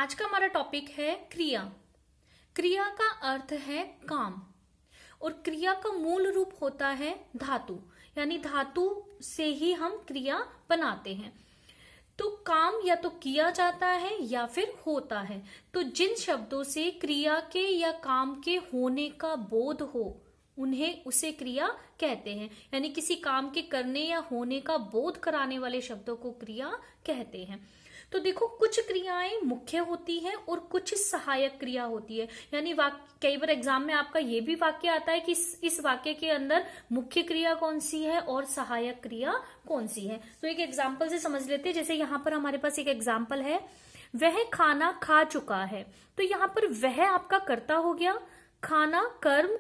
आज का हमारा टॉपिक है क्रिया। क्रिया का अर्थ है काम और क्रिया का मूल रूप होता है धातु, यानी धातु से ही हम क्रिया बनाते हैं। तो काम या तो किया जाता है या फिर होता है। तो जिन शब्दों से क्रिया के या काम के होने का बोध हो उन्हें उसे क्रिया कहते हैं, यानी किसी काम के करने या होने का बोध कराने वाले शब्दों को क्रिया कहते हैं। तो देखो, कुछ क्रियाएं मुख्य होती हैं और कुछ सहायक क्रिया होती है। यानी कई बार एग्जाम में आपका ये भी वाक्य आता है कि इस वाक्य के अंदर मुख्य क्रिया कौन सी है और सहायक क्रिया कौन सी है। तो एक एग्जाम्पल से समझ लेते हैं। जैसे यहाँ पर हमारे पास एक एग्जाम्पल है, वह खाना खा चुका है। तो यहाँ पर वह आपका कर्ता हो गया, खाना कर्म,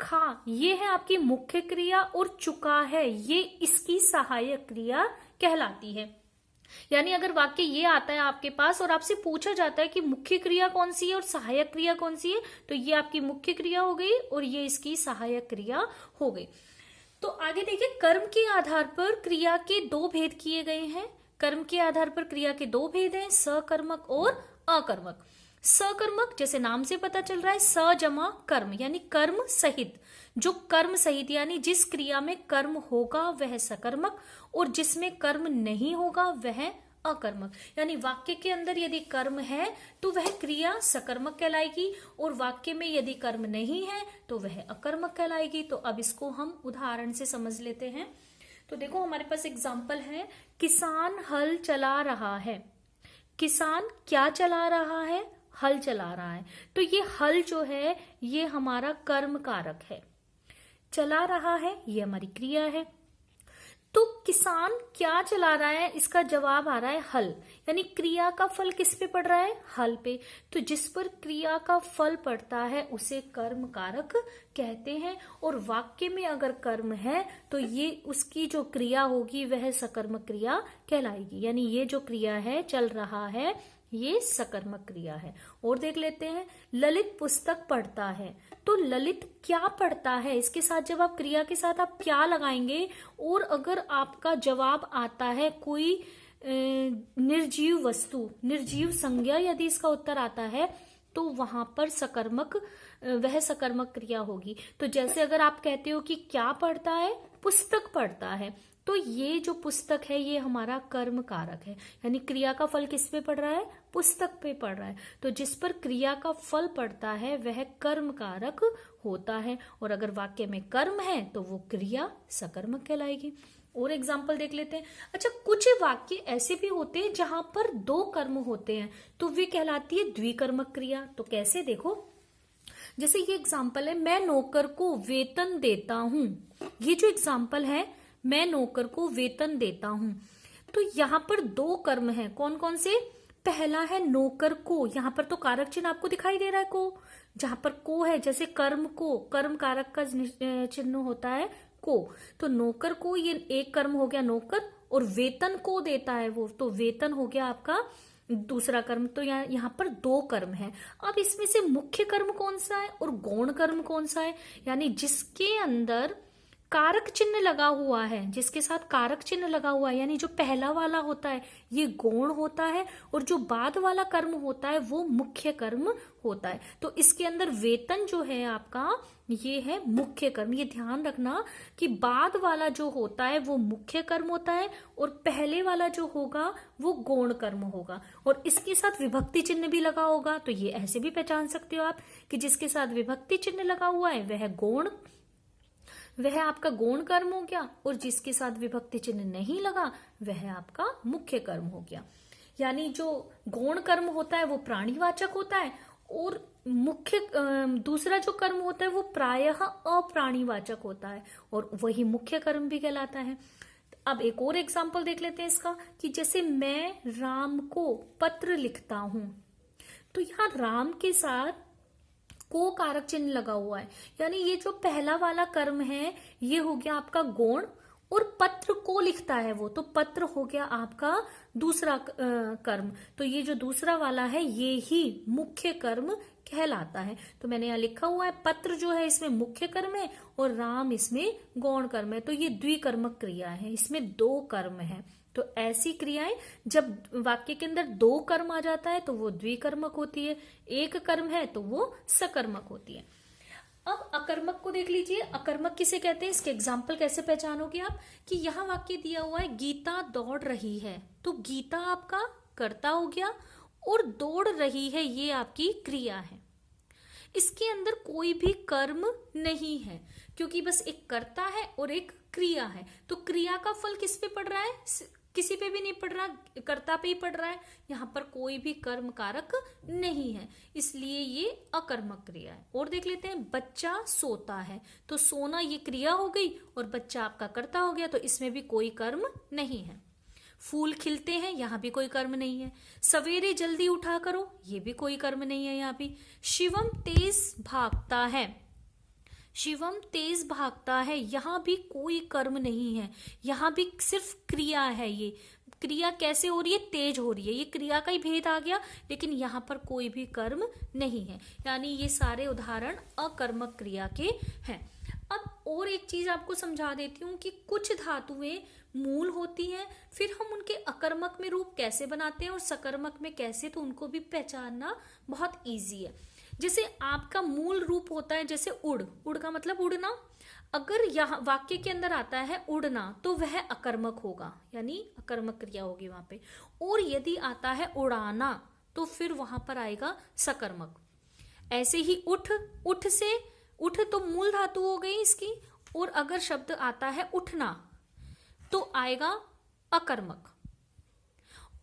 खा ये है आपकी मुख्य क्रिया और चुका है ये इसकी सहायक क्रिया कहलाती है। यानी अगर वाक्य ये आता है आपके पास और आपसे पूछा जाता है कि मुख्य क्रिया कौन सी है और सहायक क्रिया कौन सी है, तो ये आपकी मुख्य क्रिया हो गई और ये इसकी सहायक क्रिया हो गई। तो आगे देखिए, कर्म के आधार पर क्रिया के दो भेद किए गए हैं। कर्म के आधार पर क्रिया के दो भेद हैं, सकर्मक और अकर्मक। सकर्मक जैसे नाम से पता चल रहा है, स जमा कर्म यानी कर्म सहित। जो कर्म सहित यानी जिस क्रिया में कर्म होगा वह सकर्मक और जिसमें कर्म नहीं होगा वह अकर्मक। यानी वाक्य के अंदर यदि कर्म है तो वह क्रिया सकर्मक कहलाएगी और वाक्य में यदि कर्म नहीं है तो वह अकर्मक कहलाएगी। तो अब इसको हम उदाहरण से समझ लेते हैं। तो देखो, हमारे पास एग्जाम्पल है, किसान हल चला रहा है। किसान क्या चला रहा है? हल चला रहा है। तो ये हल जो है ये हमारा कर्म कारक है, चला रहा है ये हमारी क्रिया है। तो किसान क्या चला रहा है, इसका जवाब आ रहा है हल, यानी क्रिया का फल किस पे पड़ रहा है? हल पे। तो जिस पर क्रिया का फल पड़ता है उसे कर्म कारक कहते हैं और वाक्य में अगर कर्म है तो ये उसकी जो क्रिया होगी वह सकर्मक क्रिया कहलाएगी। यानी ये जो क्रिया है, चल रहा है, ये सकर्मक क्रिया है। और देख लेते हैं, ललित पुस्तक पढ़ता है। तो ललित क्या पढ़ता है, इसके साथ जब आप क्रिया के साथ आप क्या लगाएंगे और अगर आपका जवाब आता है कोई निर्जीव वस्तु, निर्जीव संज्ञा यदि इसका उत्तर आता है तो वहां पर सकर्मक वह सकर्मक क्रिया होगी। तो जैसे अगर आप कहते हो कि क्या पढ़ता है, पुस्तक पढ़ता है, तो ये जो पुस्तक है ये हमारा कर्म कारक है। यानी क्रिया का फल किस पे पड़ रहा है? पुस्तक पे पड़ रहा है। तो जिस पर क्रिया का फल पड़ता है वह कर्म कारक होता है और अगर वाक्य में कर्म है तो वो क्रिया सकर्मक कहलाएगी। और एग्जाम्पल देख लेते हैं। अच्छा, कुछ वाक्य ऐसे भी होते हैं जहां पर दो कर्म होते हैं तो वे कहलाती है द्विकर्मक क्रिया। तो कैसे, देखो, जैसे ये एग्जाम्पल है, मैं नौकर को वेतन देता हूं। ये जो एग्जाम्पल है, मैं नौकर को वेतन देता हूं, तो यहां पर दो कर्म हैं। कौन कौन से? पहला है नौकर को, यहां पर तो कारक चिन्ह आपको दिखाई दे रहा है को, जहां पर को है, जैसे कर्म को, कर्म कारक का चिन्ह होता है को। तो नौकर को, ये एक कर्म हो गया नौकर, और वेतन को देता है वो, तो वेतन हो गया आपका दूसरा कर्म। तो यहाँ पर दो कर्म है। अब इसमें से मुख्य कर्म कौन सा है और गौण कर्म कौन सा है? यानी जिसके अंदर कारक चिन्ह लगा हुआ है, जिसके साथ कारक चिन्ह लगा हुआ है, यानी जो पहला वाला होता है ये गौण होता है और जो बाद वाला कर्म होता है वो मुख्य कर्म होता है। तो इसके अंदर वेतन जो है आपका ये है मुख्य कर्म। ये ध्यान रखना कि बाद वाला जो होता है वो मुख्य कर्म होता है और पहले वाला जो होगा वो गौण कर्म होगा और इसके साथ विभक्ति चिन्ह भी लगा होगा। तो ये ऐसे भी पहचान सकते हो आप कि जिसके साथ विभक्ति चिन्ह लगा हुआ है वह आपका गौण कर्म हो गया और जिसके साथ विभक्ति चिन्ह नहीं लगा वह आपका मुख्य कर्म हो गया। यानी जो गौण कर्म होता है वो प्राणीवाचक होता है और मुख्य दूसरा जो कर्म होता है वो प्रायः अप्राणीवाचक होता है और वही मुख्य कर्म भी कहलाता है। अब एक और एग्जाम्पल देख लेते हैं इसका, कि जैसे मैं राम को पत्र लिखता हूं। तो यहाँ राम के साथ को कारक चिन्ह लगा हुआ है, यानी ये जो पहला वाला कर्म है ये हो गया आपका गौण और पत्र को लिखता है वो, तो पत्र हो गया आपका दूसरा कर्म। तो ये जो दूसरा वाला है ये ही मुख्य कर्म कहलाता है। तो मैंने यहाँ लिखा हुआ है पत्र जो है इसमें मुख्य कर्म है और राम इसमें गौण कर्म है। तो ये द्विकर्मक क्रिया है, इसमें 2 कर्म है। तो ऐसी क्रियाएं जब वाक्य के अंदर 2 कर्म आ जाता है तो वो द्विकर्मक होती है, 1 कर्म है तो वो सकर्मक होती है। अब अकर्मक को देख लीजिए। अकर्मक किसे कहते हैं, इसके एग्जाम्पल कैसे पहचानोगे आप कि यहाँ वाक्य दिया हुआ है गीता दौड़ रही है, तो गीता आपका कर्ता हो गया और दौड़ रही है ये आपकी क्रिया है। इसके अंदर कोई भी कर्म नहीं है क्योंकि बस एक कर्ता है और एक क्रिया है। तो क्रिया का फल किस पे पड़ रहा है, किसी पे भी नहीं पड़ रहा, कर्ता पे ही पड़ रहा है। यहाँ पर कोई भी कर्म कारक नहीं है, इसलिए ये अकर्मक क्रिया है। और देख लेते हैं बच्चा सोता है, तो सोना ये क्रिया हो गई और बच्चा आपका कर्ता हो गया, तो इसमें भी कोई कर्म नहीं है। फूल खिलते हैं, यहाँ भी कोई कर्म नहीं है। सवेरे जल्दी उठा करो, ये भी कोई कर्म नहीं है यहाँ भी। शिवम तेज भागता है, शिवम तेज भागता है, यहाँ भी कोई कर्म नहीं है, यहाँ भी सिर्फ क्रिया है। ये क्रिया कैसे हो रही है, तेज हो रही है, ये क्रिया का ही भेद आ गया, लेकिन यहाँ पर कोई भी कर्म नहीं है। यानी ये सारे उदाहरण अकर्मक क्रिया के हैं। अब और एक चीज आपको समझा देती हूँ कि कुछ धातुएं मूल होती हैं, फिर हम उनके अकर्मक में रूप कैसे बनाते हैं और सकर्मक में कैसे, तो उनको भी पहचानना बहुत इजी है। जैसे आपका मूल रूप होता है जैसे उड़, उड़ का मतलब उड़ना, अगर यहाँ वाक्य के अंदर आता है उड़ना तो वह अकर्मक होगा, यानी अकर्मक क्रिया होगी वहां पे। और यदि आता है उड़ाना तो फिर वहां पर आएगा सकर्मक। ऐसे ही उठ, उठ से उठ तो मूल धातु हो गई इसकी, और अगर शब्द आता है उठना तो आएगा अकर्मक।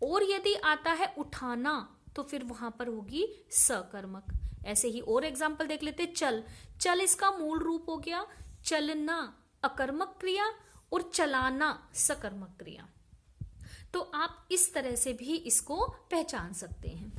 और यदि आता है उठाना तो फिर वहां पर होगी सकर्मक। ऐसे ही और एग्जाम्पल देख लेते। चल, चल इसका मूल रूप हो गया, चलना अकर्मक क्रिया और चलाना सकर्मक क्रिया। तो आप इस तरह से भी इसको पहचान सकते हैं।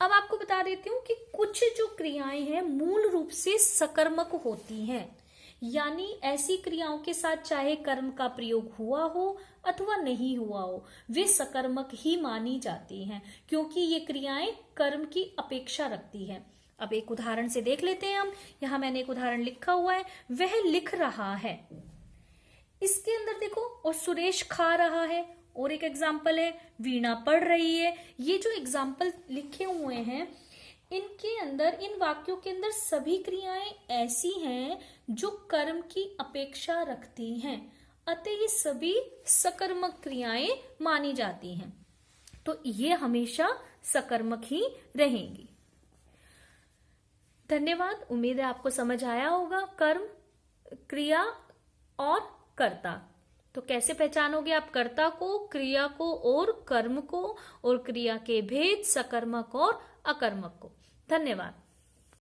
अब आपको बता देती हूं कि कुछ जो क्रियाएं हैं मूल रूप से सकर्मक होती हैं, यानी ऐसी क्रियाओं के साथ चाहे कर्म का प्रयोग हुआ हो अथवा नहीं हुआ हो, वे सकर्मक ही मानी जाती हैं क्योंकि ये क्रियाएं कर्म की अपेक्षा रखती हैं। अब एक उदाहरण से देख लेते हैं हम। यहाँ मैंने एक उदाहरण लिखा हुआ है, वह लिख रहा है, इसके अंदर देखो, और सुरेश खा रहा है। और एक एग्जाम्पल है वीणा पढ़ रही है। ये जो एग्जाम्पल लिखे हुए हैं इनके अंदर, इन वाक्यों के अंदर सभी क्रियाएं ऐसी हैं जो कर्म की अपेक्षा रखती हैं, अतः ये सभी सकर्मक क्रियाएं मानी जाती हैं। तो ये हमेशा सकर्मक ही रहेंगी। धन्यवाद। उम्मीद है आपको समझ आया होगा कर्म, क्रिया और कर्ता। तो कैसे पहचानोगे आप कर्ता को, क्रिया को और कर्म को, और क्रिया के भेद सकर्मक और अकर्मक को। धन्यवाद।